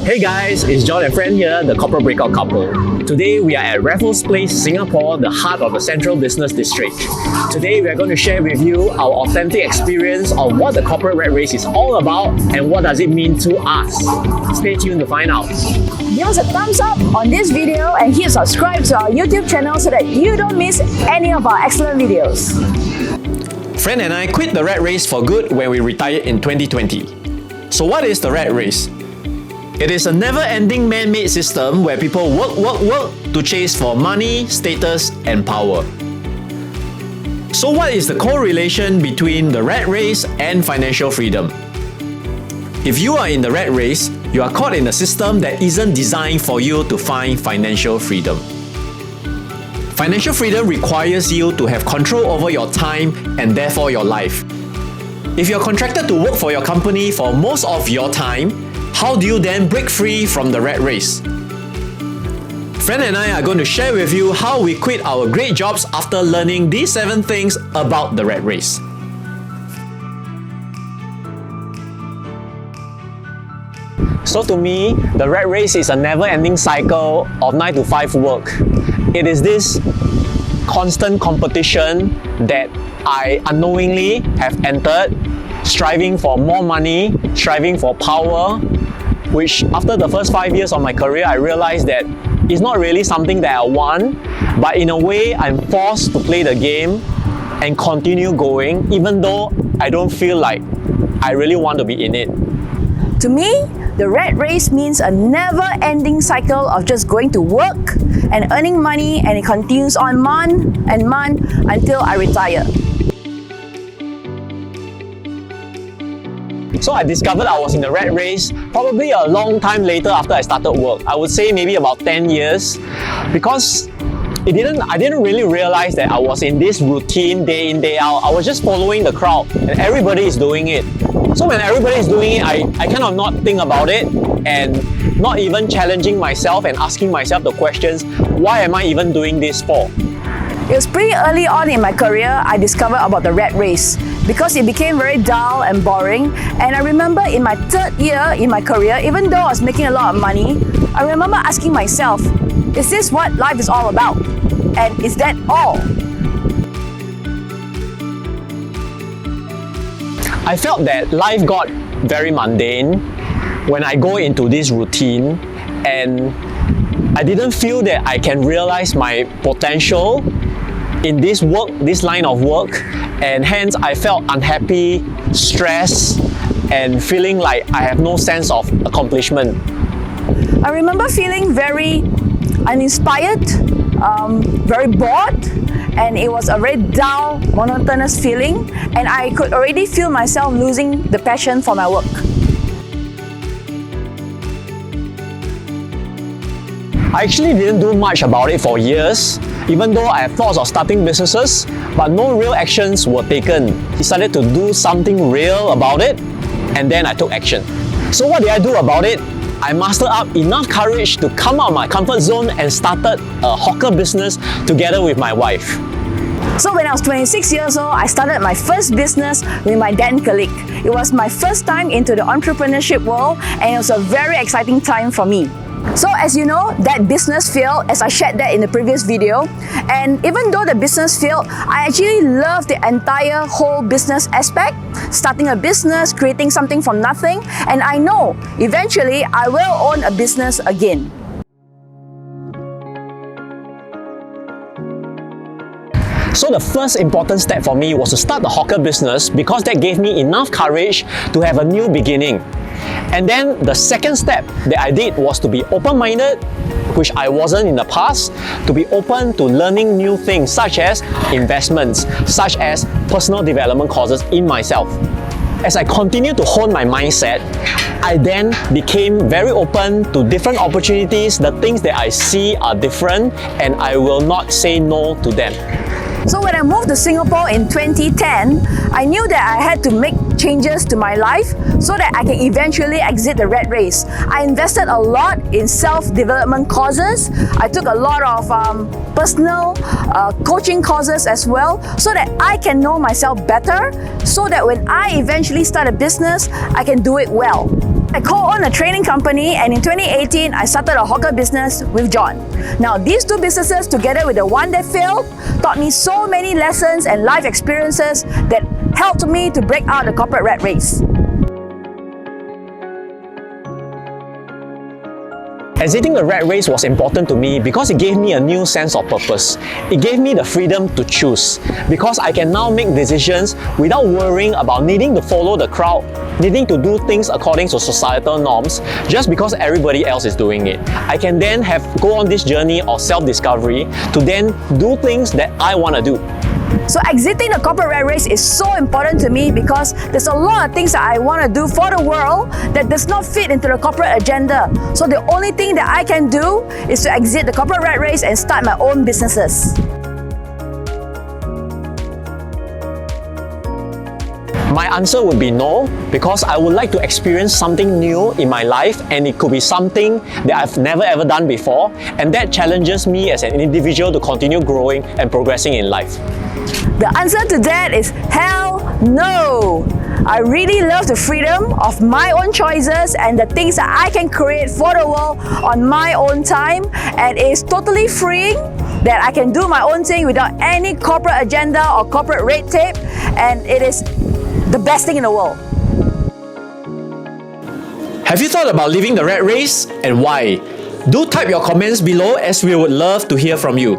Hey guys, it's John and Friend here, the corporate breakout couple. Today we are at Raffles Place, Singapore, the heart of the Central Business District. Today we are going to share with you our authentic experience of what the corporate rat race is all about and what does it mean to us. Stay tuned to find out. Give us a thumbs up on this video and hit subscribe to our YouTube channel so that you don't miss any of our excellent videos. Friend and I quit the rat race for good when we retired in 2020. So what is the rat race? It is a never-ending man-made system where people work to chase for money, status, and power. So what is the correlation between the rat race and financial freedom? If you are in the rat race, you are caught in a system that isn't designed for you to find financial freedom. Financial freedom requires you to have control over your time and therefore your life. If you're contracted to work for your company for most of your time, how do you then break free from the rat race? Friend and I are going to share with you how we quit our great jobs after learning these 7 things about the rat race. So to me, the rat race is a never-ending cycle of 9 to 5 work. It is this constant competition that I unknowingly have entered, striving for more money, striving for power, which after the first 5 years of my career, I realized that it's not really something that I want, but in a way, I'm forced to play the game and continue going, even though I don't feel like I really want to be in it. To me, the rat race means a never-ending cycle of just going to work and earning money, and it continues on month and month until I retire. So I discovered I was in the rat race probably a long time later after I started work. I would say maybe about 10 years, because I didn't really realize that I was in this routine day in, day out. I was just following the crowd and everybody is doing it. So when everybody is doing it, I kind of not think about it and not even challenging myself and asking myself the questions, why am I even doing this for? It was pretty early on in my career I discovered about the rat race because it became very dull and boring. And I remember in my 3rd year in my career, even though I was making a lot of money, I remember asking myself, is this what life is all about? And is that all? I felt that life got very mundane when I go into this routine, and I didn't feel that I can realize my potential in this line of work, and hence I felt unhappy, stressed, and feeling like I have no sense of accomplishment. I remember feeling very uninspired, very bored, and it was a very dull, monotonous feeling, and I could already feel myself losing the passion for my work. I actually didn't do much about it for years, even though I had thoughts of starting businesses, but no real actions were taken. I decided to do something real about it, and then I took action. So what did I do about it? I mustered up enough courage to come out of my comfort zone and started a hawker business together with my wife. So when I was 26 years old, I started my first business with my then colleague. It was my first time into the entrepreneurship world, and it was a very exciting time for me. So as you know, that business failed, as I shared that in the previous video. And even though the business failed, I actually loved the entire whole business aspect. Starting a business, creating something from nothing. And I know eventually I will own a business again. So the first important step for me was to start the hawker business, because that gave me enough courage to have a new beginning. And then the second step that I did was to be open-minded, which I wasn't in the past, to be open to learning new things such as investments, such as personal development courses in myself. As I continued to hone my mindset, I then became very open to different opportunities. The things that I see are different, and I will not say no to them. So when I moved to Singapore in 2010, I knew that I had to make changes to my life so that I can eventually exit the rat race. I invested a lot in self-development courses. I took a lot of personal coaching courses as well so that I can know myself better, so that when I eventually start a business, I can do it well. I co-own a training company, and in 2018, I started a hawker business with John. Now, these two businesses, together with the one that failed, taught me so many lessons and life experiences that helped me to break out the corporate rat race. Exiting the rat race was important to me because it gave me a new sense of purpose. It gave me the freedom to choose, because I can now make decisions without worrying about needing to follow the crowd, needing to do things according to societal norms just because everybody else is doing it. I can then go on this journey of self-discovery to then do things that I want to do. So exiting the corporate rat race is so important to me because there's a lot of things that I want to do for the world that does not fit into the corporate agenda. So the only thing that I can do is to exit the corporate rat race and start my own businesses. My answer would be no, because I would like to experience something new in my life, and it could be something that I've never ever done before, and that challenges me as an individual to continue growing and progressing in life. The answer to that is hell no! I really love the freedom of my own choices and the things that I can create for the world on my own time, and it is totally freeing that I can do my own thing without any corporate agenda or corporate red tape, and it is the best thing in the world. Have you thought about leaving the rat race, and why? Do type your comments below, as we would love to hear from you.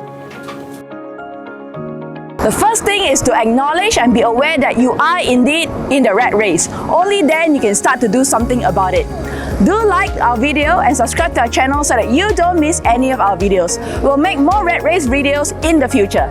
The first thing is to acknowledge and be aware that you are indeed in the rat race. Only then you can start to do something about it. Do like our video and subscribe to our channel so that you don't miss any of our videos. We'll make more rat race videos in the future.